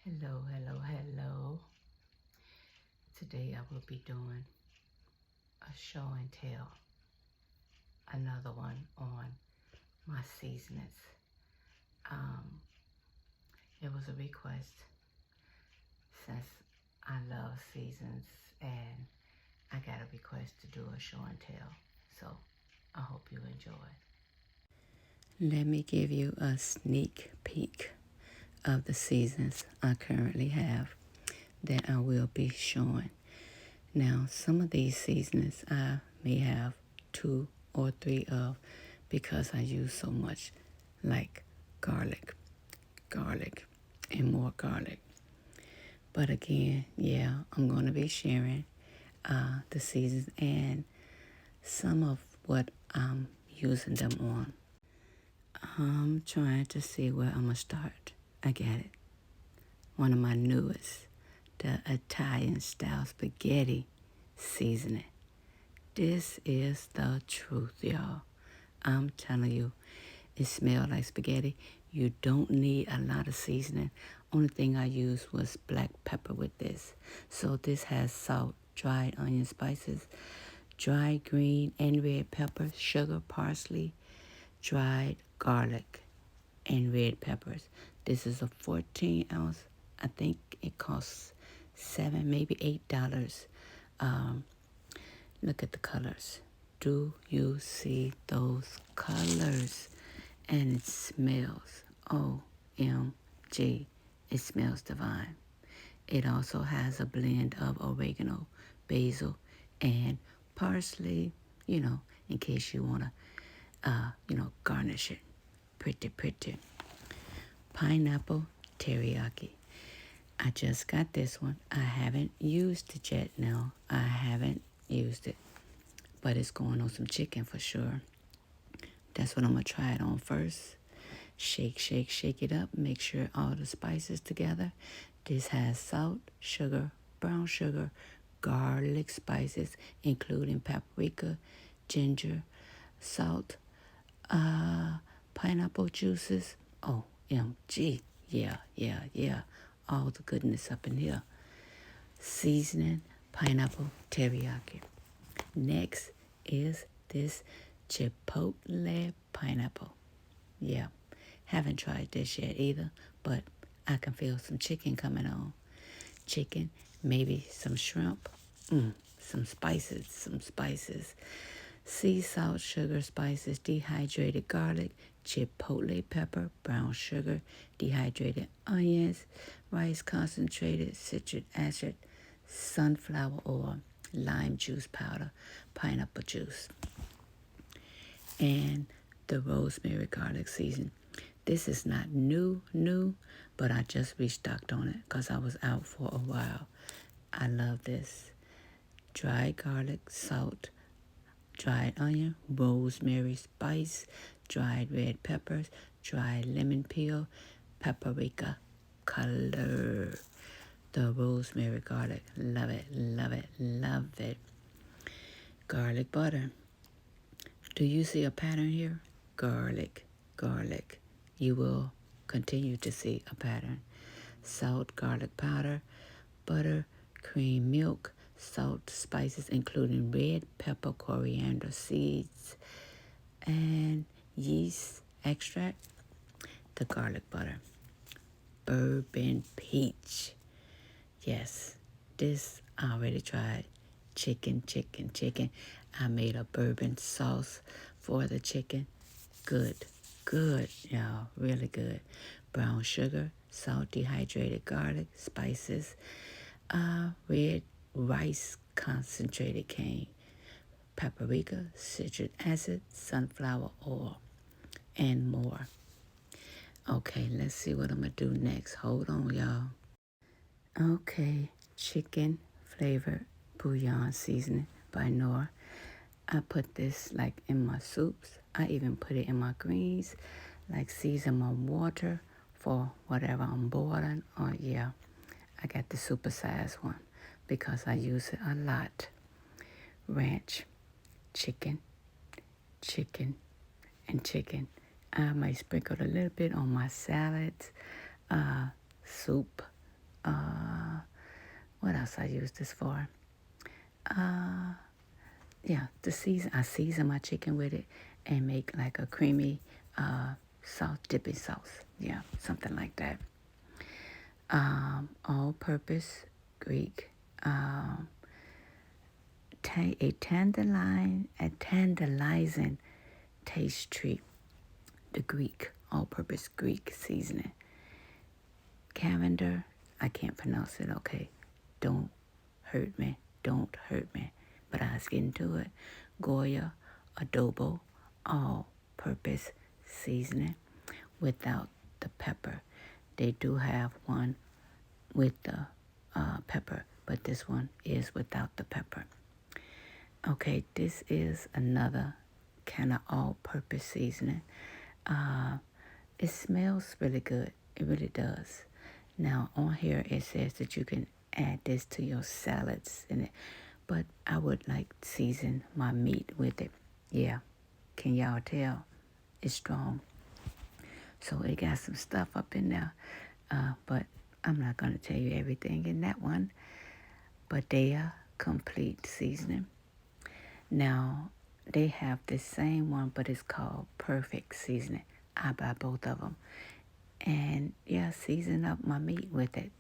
Hello, hello, hello. Today I will be doing a show and tell, another one on my seasonings. Um, it was a request since I love seasons and I got a request to do a show and tell. So I hope you enjoy. Let me give you a sneak peek of the seasons I currently have that I will be showing. Now, some of these seasonings I may have 2 or 3 of because I use so much, like garlic, and more garlic. But again, yeah, I'm going to be sharing the seasons and some of what I'm using them on. I'm trying to see where I'm going to start. I got it. One of my newest, the Italian style spaghetti seasoning. This is the truth, y'all. I'm telling you, it smells like spaghetti. You don't need a lot of seasoning. Only thing I used was black pepper with this. So this has salt, dried onion spices, dried green and red pepper, sugar, parsley, dried garlic, and red peppers. This is a 14-ounce. I think it costs $7, maybe $8. Look at the colors. Do you see those colors? And it smells OMG. It smells divine. It also has a blend of oregano, basil, and parsley, in case you want to, garnish it. Pretty, pretty. Pineapple teriyaki. I just got this one. I haven't used it yet. No, I haven't used it. But it's going on some chicken for sure. That's what I'm going to try it on first. Shake, shake, shake it up. Make sure all the spices together. This has salt, sugar, brown sugar, garlic spices, including paprika, ginger, salt, pineapple juices. OMG. Yeah, yeah, yeah. All the goodness up in here. Seasoning, pineapple teriyaki. Next is this chipotle pineapple. Yeah, haven't tried this yet either, but I can feel some chicken coming on. Chicken, maybe some shrimp, some spices. Sea salt, sugar, spices, dehydrated garlic, chipotle pepper, brown sugar, dehydrated onions, rice concentrated, citric acid, sunflower oil, lime juice powder, pineapple juice, and the rosemary garlic season. This is not new, but I just restocked on it because I was out for a while. I love this. Dried garlic, salt, dried onion, rosemary spice, dried red peppers, dried lemon peel, paprika color. The rosemary garlic. Love it, love it, love it. Garlic butter. Do you see a pattern here? Garlic. You will continue to see a pattern. Salt, garlic powder, butter, cream milk, salt, spices, including red pepper, coriander seeds, and yeast extract. The garlic butter. Bourbon peach. Yes, this I already tried. Chicken. I made a bourbon sauce for the chicken. Good, y'all, really good. Brown sugar, salt, dehydrated garlic, spices, red rice concentrated cane, paprika, citric acid, sunflower oil, and more. Okay, let's see what I'm going to do next. Hold on, y'all. Okay, chicken flavored bouillon seasoning by Nora. I put this like in my soups. I even put it in my greens, like season my water for whatever I'm boiling. Oh yeah, I got the supersized one because I use it a lot. Ranch, chicken, and chicken. I might sprinkle a little bit on my salads, soup, else I use this for? Yeah, I season my chicken with it and make like a creamy sauce, dipping sauce. Yeah, something like that. All-purpose Greek. Um, a tantalizing taste treat. The Greek, all-purpose Greek seasoning. Cavender, I can't pronounce it, okay. Don't hurt me. Don't hurt me. But I was getting to it. Goya, adobo, all-purpose seasoning without the pepper. They do have one with the pepper, but this one is without the pepper. Okay, this is another kind of all-purpose seasoning. It smells really good. It really does. Now, on here, it says that you can add this to your salads in it, but I would like season my meat with it. Yeah, can y'all tell? It's strong. So it got some stuff up in there, but I'm not going to tell you everything in that one. But they are complete seasoning. Now, they have the same one, but it's called Perfect Seasoning. I buy both of them. And yeah, season up my meat with it,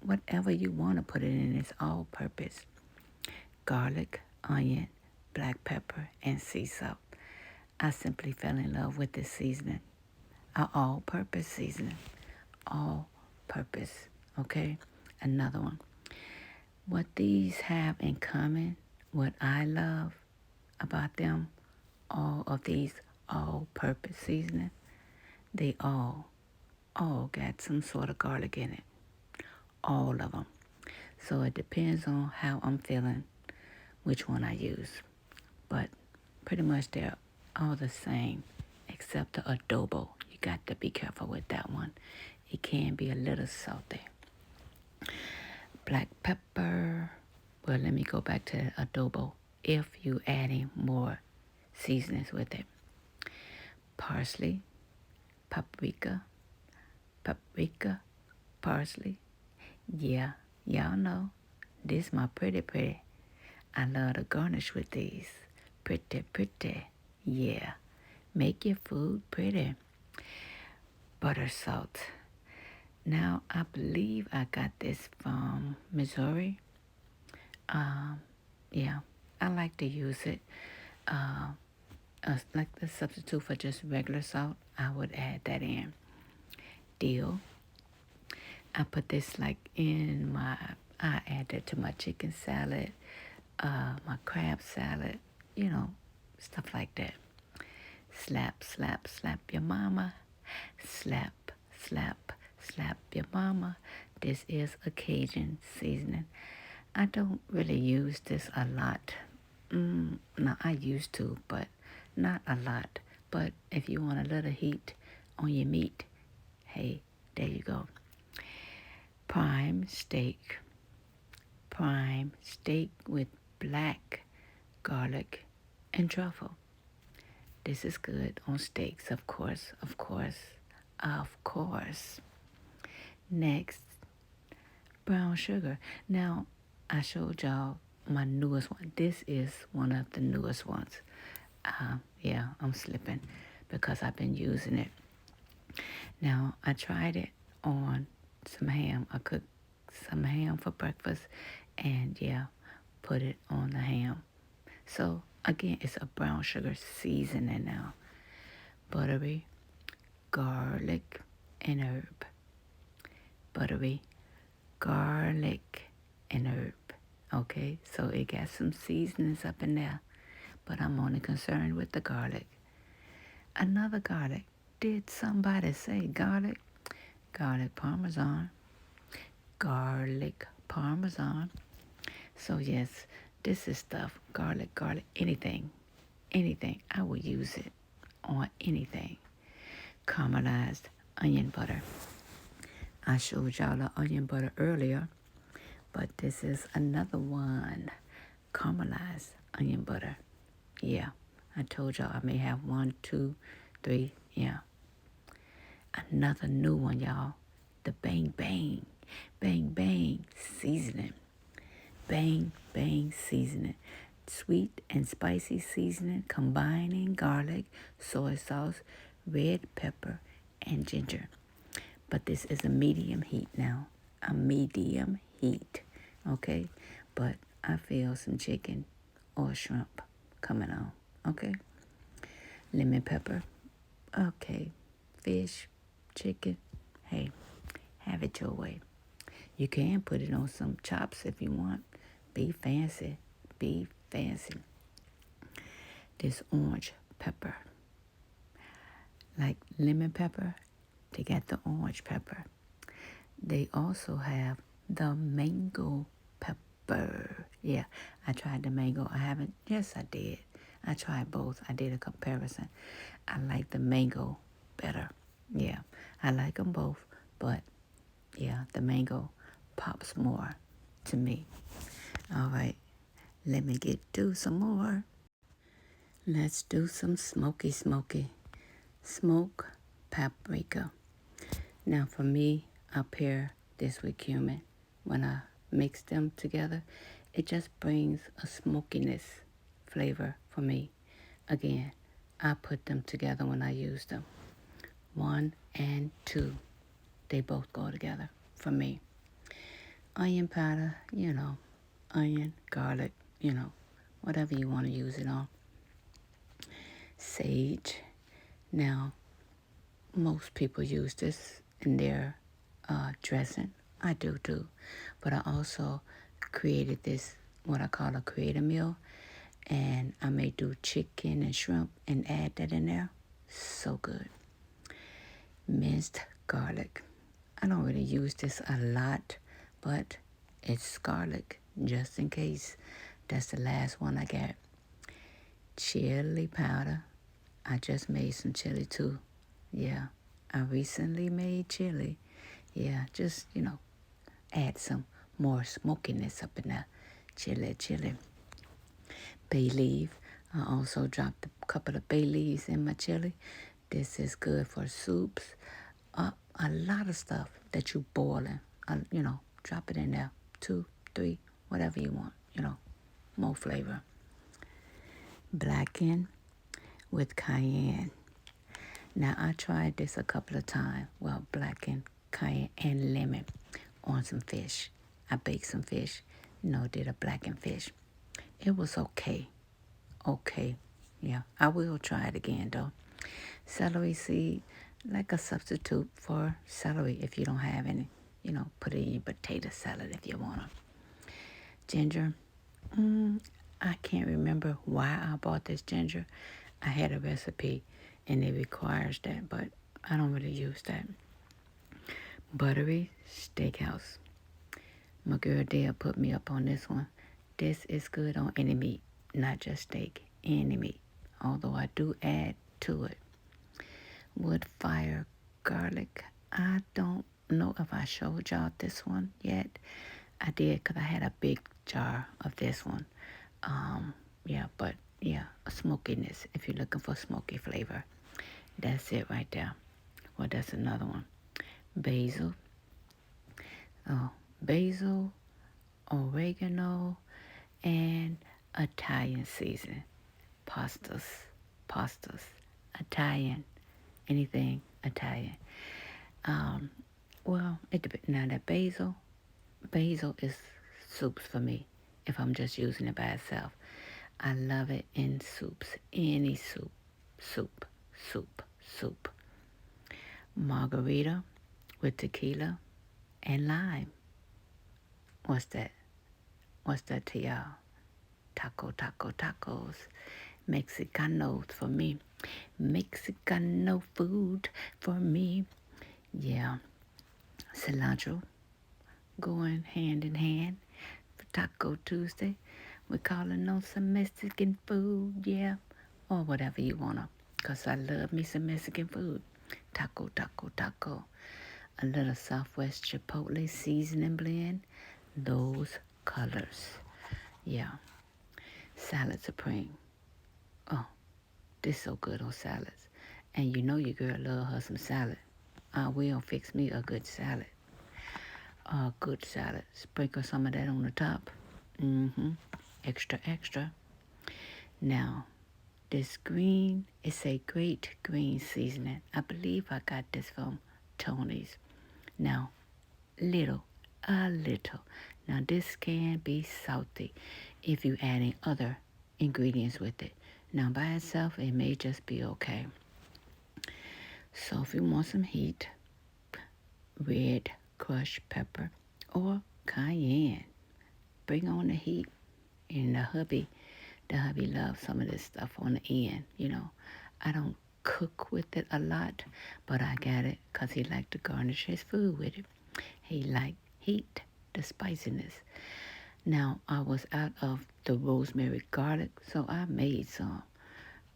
whatever you want to put it in, it's all purpose. Garlic, onion, black pepper, and sea salt. I simply fell in love with this seasoning. All-purpose seasoning. All-purpose, okay? Another one. What these have in common, what I love about them, all of these all-purpose seasoning, they all got some sort of garlic in it. All of them. So it depends on how I'm feeling, which one I use. But pretty much they're all the same, except the adobo. You got to be careful with that one. It can be a little salty. Black pepper. Well, let me go back to the adobo if you adding more seasonings with it. Parsley, paprika, parsley. Yeah, y'all know this my pretty. I love to garnish with these. Pretty. Yeah, make your food pretty. Butter salt. Now, I believe I got this from Missouri. Yeah, I like to use it. Like the substitute for just regular salt, I would add that in. Dill. I put this like I add that to my chicken salad, my crab salad, stuff like that. Slap your mama. Slap your mama. This is a Cajun seasoning. I don't really use this a lot. No, I used to, but not a lot. But if you want a little heat on your meat, hey, there you go. Prime steak with black garlic and truffle. This is good on steaks, of course. Next, brown sugar. Now, I showed y'all my newest one. This is one of the newest ones. Yeah, I'm slipping because I've been using it. Now, I tried it on some ham. I cooked some ham for breakfast and, yeah, put it on the ham. So, again, it's a brown sugar seasoning now. Buttery, garlic, and herb. Buttery, garlic, and herb. Okay, so it got some seasonings up in there, but I'm only concerned with the garlic. Another garlic. Did somebody say garlic? Garlic parmesan. Garlic parmesan. So yes, this is stuff. Garlic, anything. I will use it on anything. Caramelized onion butter. I showed y'all the onion butter earlier, but this is another one. Caramelized onion butter. Yeah, I told y'all I may have 1, 2, 3. Yeah. Another new one, y'all. The Bang Bang. bang, bang seasoning. Bang, bang seasoning. Sweet and spicy seasoning combining garlic, soy sauce, red pepper, and ginger. But this is a medium heat now. A medium heat. Okay? But I feel some chicken or shrimp coming on. Okay? Lemon pepper. Okay. Fish, chicken. Hey, have it your way. You can put it on some chops if you want. Be fancy. Be fancy. This orange pepper. Like lemon pepper, they got the orange pepper. They also have the mango pepper. Yeah, I tried the mango. I haven't. Yes, I did. I tried both. I did a comparison. I like the mango better. Yeah, I like them both, but yeah, the mango pops more to me. All right, let me do some more. Let's do some smoky. Smoke paprika. Now for me, I pair this with cumin. When I mix them together, it just brings a smokiness flavor for me. Again, I put them together when I use them. 1 and 2, they both go together for me. Onion powder, onion, garlic, whatever you want to use it on. Sage. Now, most people use this in their dressing. I do too. But I also created this, what I call a creator meal. And I may do chicken and shrimp and add that in there. So good. Minced garlic. I don't really use this a lot, but it's garlic just in case. That's the last one I got. Chili powder. I just made some chili too. Yeah, I recently made chili. Yeah, just, add some more smokiness up in there. Chili. Bay leaf. I also dropped a couple of bay leaves in my chili. This is good for soups. A lot of stuff that you boiling. Drop it in there. 2, 3, whatever you want. More flavor. Blacken with cayenne. Now, I tried this a couple of times. Well, blacken, cayenne, and lemon on some fish. I baked some fish. Did a blackened fish. It was okay. Okay. Yeah, I will try it again, though. Celery seed, like a substitute for celery if you don't have any. Put it in your potato salad if you want to. Ginger. I can't remember why I bought this ginger. I had a recipe and it requires that, but I don't really use that. Buttery steakhouse. My girl Dale put me up on this one. This is good on any meat, not just steak, any meat. Although I do add to it. Wood fire garlic. I don't know if I showed y'all this one yet. I did because I had a big jar of this one. A smokiness. If you're looking for smoky flavor, that's it right there. Well, that's another one. Basil. Basil, oregano, and Italian seasoning. Pastas, Italian, anything Italian. It depends. Now that basil is soups for me. If I'm just using it by itself, I love it in soups. Any soup. Margarita with tequila and lime. What's that to y'all? Tacos. Mexicanos for me. Mexicano food for me. Yeah. Cilantro going hand in hand for Taco Tuesday. We're calling on some Mexican food, yeah. Or whatever you want to. Because I love me some Mexican food. Taco. A little Southwest Chipotle seasoning blend. Those colors. Yeah. Salad Supreme. Oh, this is so good on salads. And your girl love her some salad. I will fix me a good salad. Good salad. Sprinkle some of that on the top. Extra, extra. Now, this green is a great green seasoning. I believe I got this from Tony's. Now, a little. Now, this can be salty if you adding other ingredients with it. Now, by itself, it may just be okay. So, if you want some heat, red crushed pepper or cayenne. Bring on the heat. And the hubby loves some of this stuff on the end. I don't cook with it a lot, but I got it because he liked to garnish his food with it. He liked heat, the spiciness. Now, I was out of the rosemary garlic, so I made some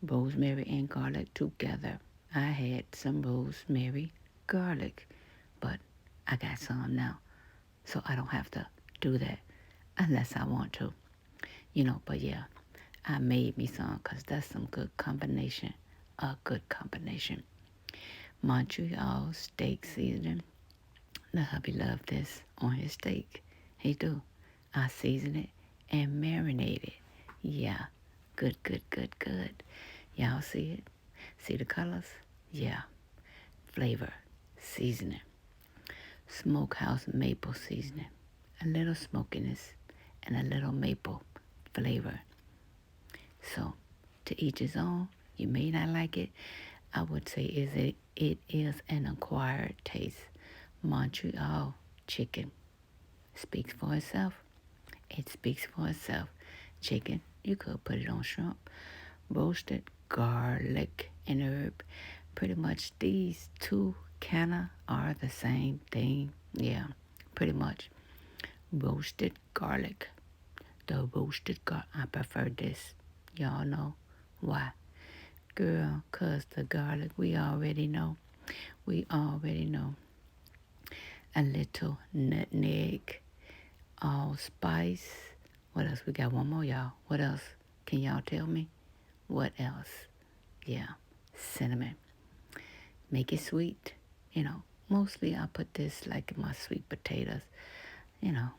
rosemary and garlic together. I had some rosemary garlic, but I got some now, so I don't have to do that unless I want to. But yeah, I made me some because that's some good combination. A good combination. Montreal steak seasoning. The hubby loved this on his steak. He do. I season it and marinate it. Yeah, good, good, good, good. Y'all see it? See the colors? Yeah. Flavor, seasoning. Smokehouse maple seasoning. A little smokiness and a little maple flavor. So, to each his own. You may not like it. I would say it is an acquired taste. Montreal chicken speaks for itself. It speaks for itself. Chicken, you could put it on shrimp. Roasted garlic and herb. Pretty much these two kinda are the same thing. Yeah, pretty much. Roasted garlic. The roasted garlic. I prefer this. Y'all know why? Girl, 'cause the garlic, we already know. We already know. A little nutmeg, allspice. What else? We got one more, y'all. What else? Can y'all tell me? What else? Yeah, cinnamon. Make it sweet. Mostly I put this like in my sweet potatoes.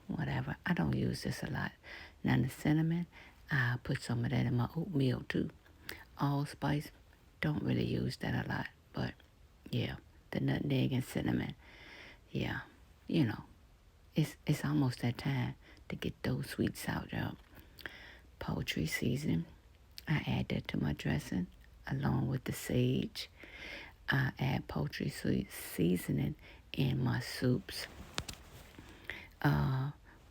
Whatever. I don't use this a lot. Now the cinnamon, I put some of that in my oatmeal too. Allspice, don't really use that a lot, but yeah, the nutmeg and cinnamon, yeah, it's almost that time to get those sweets out, y'all. Poultry seasoning, I add that to my dressing along with the sage. I add poultry seasoning in my soups.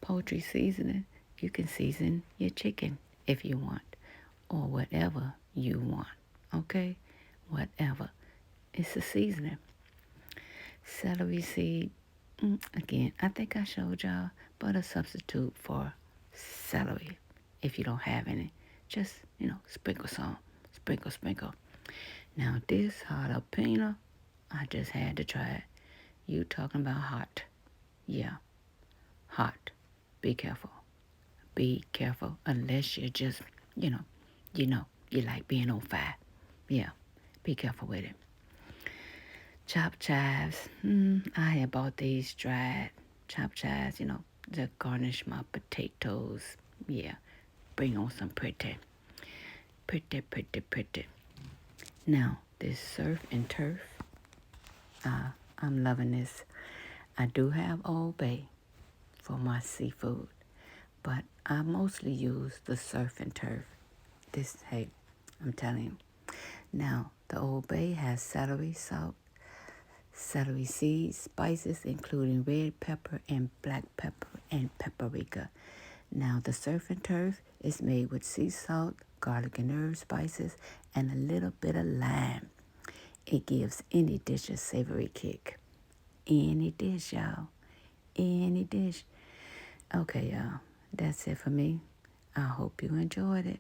Poultry seasoning, you can season your chicken if you want, or whatever you want. Okay? Whatever. It's a seasoning. Celery seed. Again, I think I showed y'all, but a substitute for celery. If you don't have any, just, sprinkle some. Sprinkle, sprinkle. Now, this jalapeno, I just had to try it. You talking about hot. Yeah, hot. Be careful. Be careful. Unless you're just, you like being on fire. Yeah, be careful with it. Chopped chives. I had bought these dried chopped chives, to garnish my potatoes. Yeah, bring on some pretty. Pretty, pretty, pretty. Now, this surf and turf. I'm loving this. I do have Old Bay for my seafood, but I mostly use the surf and turf. Hey, I'm telling you. Now, the Old Bay has celery, salt, celery seeds, spices including red pepper and black pepper and paprika. Now, the surf and turf is made with sea salt, garlic and herb spices, and a little bit of lime. It gives any dish a savory kick. Any dish, y'all. Any dish. Okay, y'all. That's it for me. I hope you enjoyed it.